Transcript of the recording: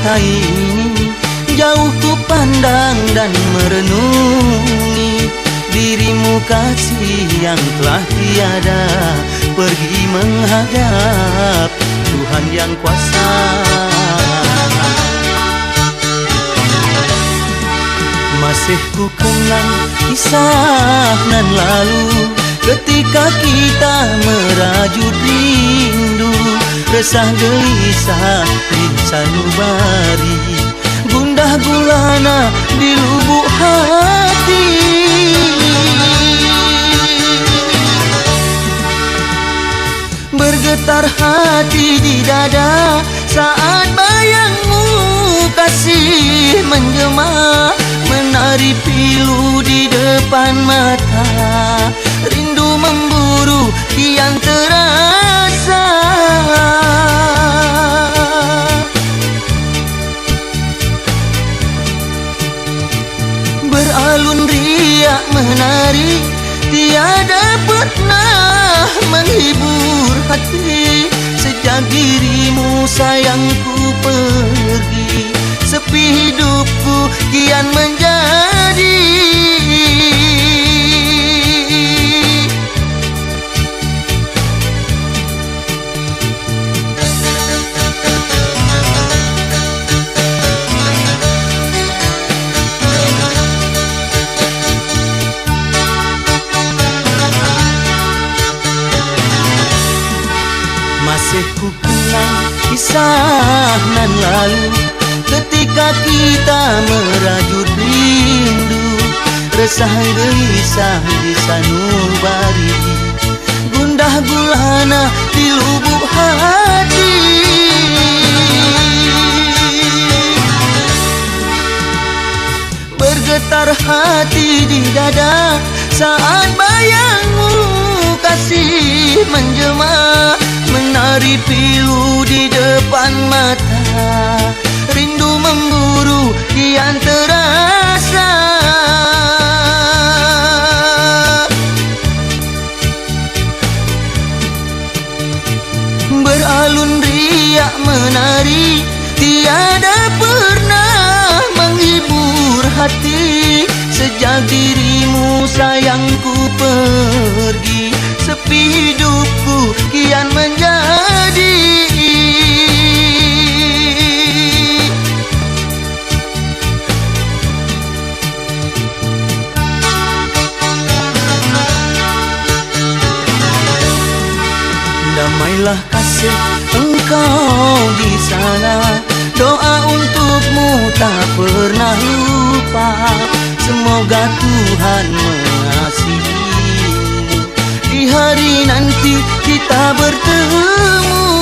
pantai ini, jauh ku pandang dan merenungi dirimu kasih yang telah tiada, pergi menghadap Tuhan yang kuasa. Masih ku kenang kisah nan lalu, ketika kita merajut rindu, resah gelisah di sanubari, gundah gulana di lubuk hati. Bergetar hati di dada saat bayangmu kasih menjema, menari pilu di depan mata, rindu memburu kian terasa. Beralun riak menari, tiada pernah menghibur hati, sejak dirimu sayangku pergi, sepi hidupku kian menjadi. Masih ku kenang kisah nan lalu, ketika kita merajut rindu, resah gelisah di sanubari, gundah gulana di lubuk hati. Bergetar hati di dada saat bayangmu kasih menjema, menari pilu di depan mata, rindu memburu kian terasa. Beralun riak menari, tiada pernah menghibur hati, sejak dirimu sayangku pergi, sepi hidupku kian menjadi. Damailah kasih engkau di sana, doa untukmu tak pernah lupa, semoga Tuhan mengasihimu, di hari nanti kita bertemu.